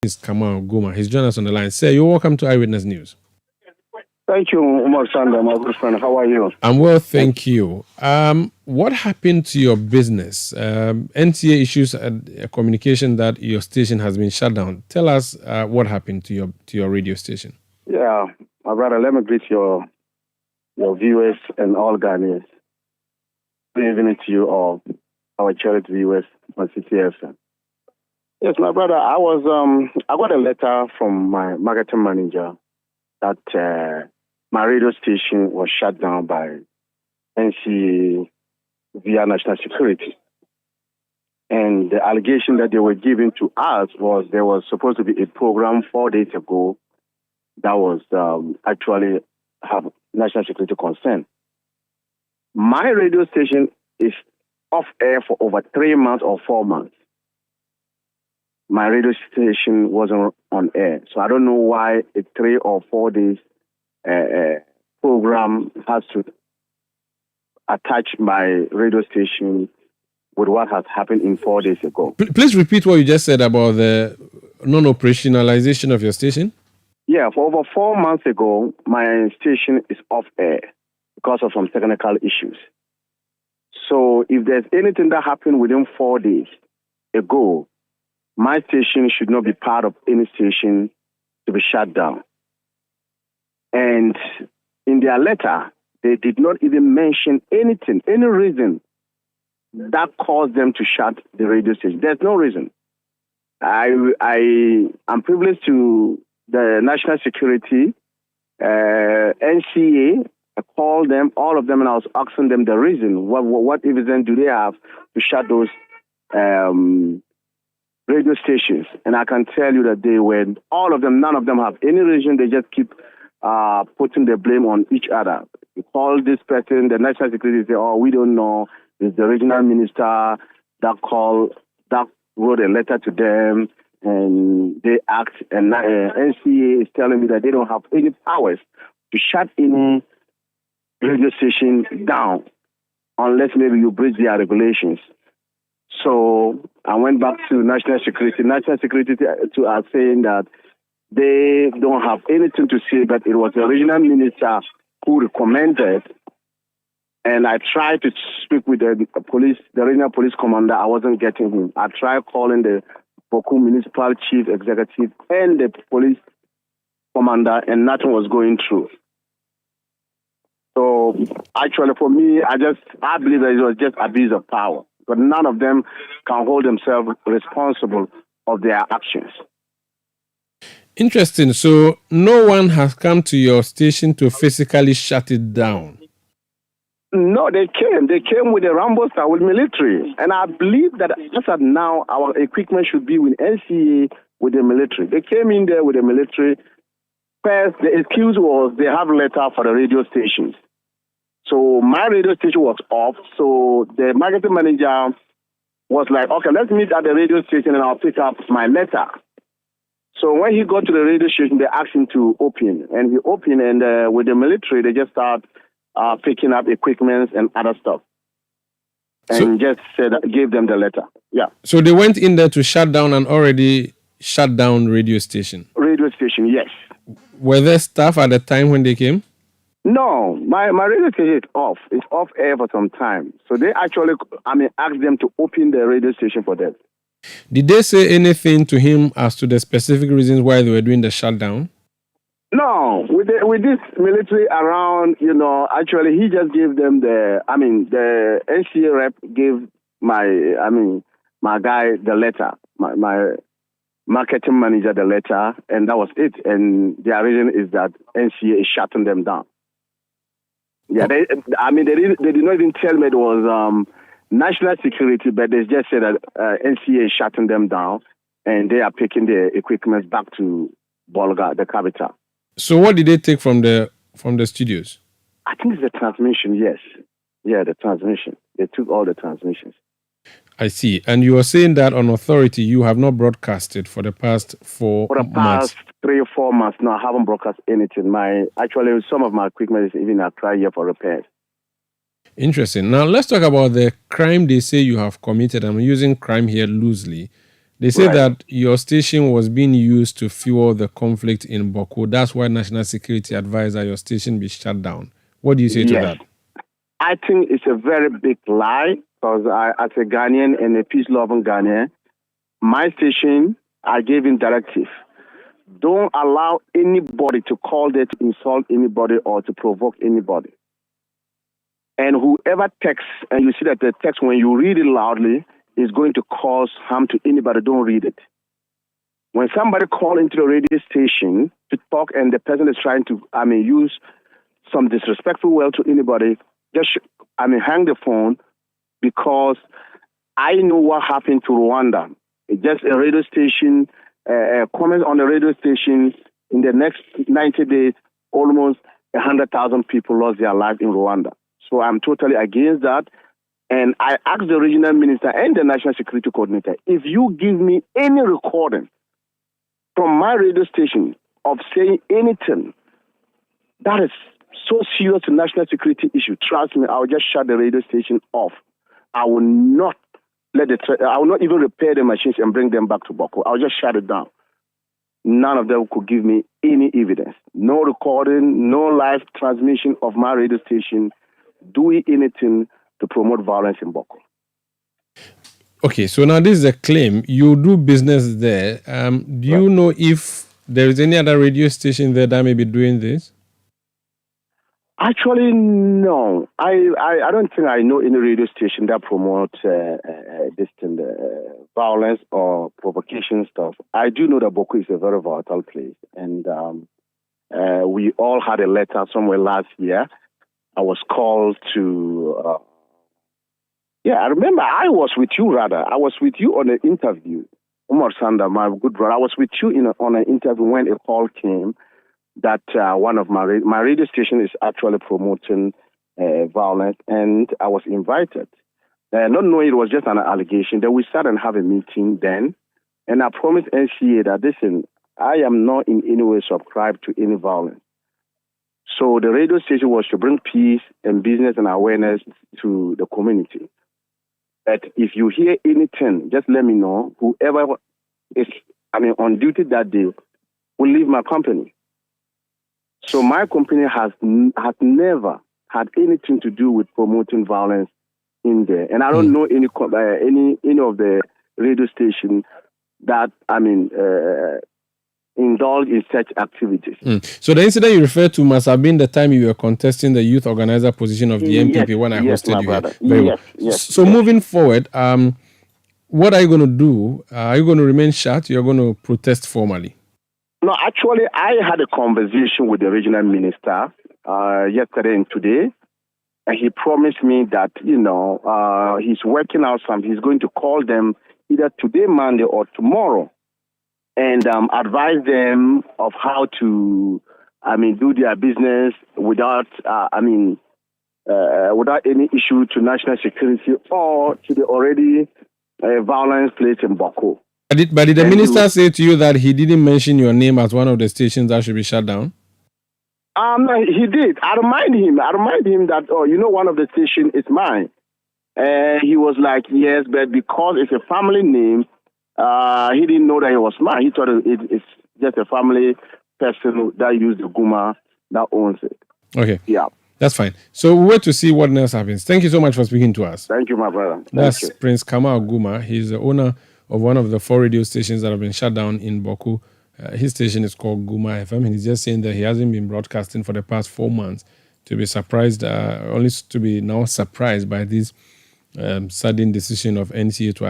is Kamal Guma. He's joined us on the line. Sir, you're welcome to Eyewitness News. Thank you, Umar Sanda, my good friend. How are you? I'm well, thank you. What happened to your business? NTA issues a communication that your station has been shut down. Tell us what happened to your radio station. Yeah, my brother, let me greet your viewers and all Ghanaians. Good evening to you all, our charity viewers on Citi FM. Yes, my brother, I got a letter from my marketing manager that my radio station was shut down by NCA via national security. And the allegation that they were giving to us was there was supposed to be a program 4 days ago that was actually have national security concern. My radio station is off air for over 3 months or 4 months. My radio station wasn't on air. So I don't know why a 3 or 4 days program has to attach my radio station with what has happened in 4 days ago. Please repeat what you just said about the non-operationalization of your station. Yeah, for over 4 months ago, my station is off air because of some technical issues. So if there's anything that happened within 4 days ago, my station should not be part of any station to be shut down. And in their letter, they did not even mention anything, any reason that caused them to shut the radio station. There's no reason. I'm privileged to the national security, NCA. I called them, all of them, and I was asking them the reason. What evidence do they have to shut those radio stations? And I can tell you that they were, all of them, none of them have any reason. They just keep putting the blame on each other. You call this person, the national security, say, oh, we don't know. It's the regional minister that wrote a letter to them, and they act. And NCA is telling me that they don't have any powers to shut any radio station down unless maybe you breach their regulations. So I went back to national security. National security are saying that they don't have anything to say, but it was the regional minister who recommended. And I tried to speak with the regional police commander. I wasn't getting him. I tried calling the Bawku municipal chief executive and the police commander, and nothing was going through. So actually, for me, I believe that it was just abuse of power. But none of them can hold themselves responsible of their actions. Interesting. So no one has come to your station to physically shut it down? No, they came. They came with a Rambo style, with military. And I believe that as of now, our equipment should be with NCA, with the military. They came in there with the military. First, the excuse was they have letter for the radio stations. So my radio station was off. So the marketing manager was like, okay, let's meet at the radio station and I'll pick up my letter. So when he got to the radio station, they asked him to open. And he opened, and with the military, they just start picking up equipment and other stuff. And just gave them the letter. Yeah. So they went in there to shut down an already shut down radio station? Radio station, yes. Were there staff at the time when they came? No, my radio station is off. It's off air for some time. So they actually, asked them to open the radio station for them. Did they say anything to him as to the specific reasons why they were doing the shutdown? No, with this military around, actually he just gave them the NCA rep gave my guy the letter, my marketing manager the letter, and that was it. And their reason is that NCA is shutting them down. Yeah, they did not even tell me it was national security, but they just said that NCA is shutting them down, and they are taking the equipment back to Bolga, the capital. So what did they take from the studios? I think it's the transmission, yes. Yeah, the transmission. They took all the transmissions. I see. And you are saying that on authority, you have not broadcasted for the past 4 months? For the past 3 or 4 months, no, I haven't broadcast anything. Actually, some of my equipment is even a try here for repairs. Interesting. Now, let's talk about the crime they say you have committed. I'm using crime here loosely. They say Right. that your station was being used to fuel the conflict in Bawku. That's why National Security advised that your station be shut down. What do you say to Yes. that? I think it's a very big lie because as a Ghanaian and a peace-loving Ghanaian, my station, I gave in directive. Don't allow anybody to call there to insult anybody or to provoke anybody. And whoever texts, and you see that the text, when you read it loudly, is going to cause harm to anybody, don't read it. When somebody calls into the radio station to talk and the person is trying to, use some disrespectful word to anybody, just, hang the phone, because I know what happened to Rwanda. It's just a radio station, comment on the radio station, in the next 90 days, almost 100,000 people lost their life in Rwanda. So I'm totally against that. And I asked the regional minister and the national security coordinator, if you give me any recording from my radio station of saying anything that is so serious to national security issue, trust me, I'll just shut the radio station off. I will not I will not even repair the machines and bring them back to Bawku. I'll just shut it down. None of them could give me any evidence. No recording, no live transmission of my radio station doing anything to promote violence in Bawku. Okay, so now this is a claim. You do business there. Do you know if there is any other radio station there that may be doing this? Actually, no. I don't think I know any radio station that promotes violence or provocation stuff. I do know that Bawku is a very volatile place, and we all had a letter somewhere last year. I was called to. I remember I was with you. I was with you on an interview. Umar Sanda, my good brother, I was with you on an interview when a call came that one of my radio station is actually promoting violence, and I was invited. Not knowing it was just an allegation. Then we sat and have a meeting then, and I promised NCA that, listen, I am not in any way subscribed to any violence. So the radio station was to bring peace and business and awareness to the community. That if you hear anything, just let me know. Whoever is on duty that day will leave my company. So my company has never had anything to do with promoting violence in there, and I don't know any of the radio stations that indulge in such activities. So the incident you referred to must have been the time you were contesting the youth organizer position of the MPP when I hosted you brother. here. Very well. So moving forward, what are you going to do? Are you going to remain shut? You're going to protest formally? No, actually, I had a conversation with the regional minister yesterday and today, and he promised me that, he's working out something. He's going to call them either today, Monday, or tomorrow, and advise them of how to, do their business without any issue to national security or to the already violence place in Bawku. But did the minister say to you that he didn't mention your name as one of the stations that should be shut down? He did. I remind him that, one of the stations is mine. He was like, yes, but because it's a family name, he didn't know that it was mine. He thought it's just a family person that used the Guma that owns it. Okay. Yeah. That's fine. So we'll wait to see what else happens. Thank you so much for speaking to us. Thank you, my brother. That's Prince Kamal Guma. He's the owner of one of the 4 radio stations that have been shut down in Bawku. His station is called Gubah FM, and he's just saying that he hasn't been broadcasting for the past 4 months. To be surprised, only to be now surprised by this sudden decision of NCA to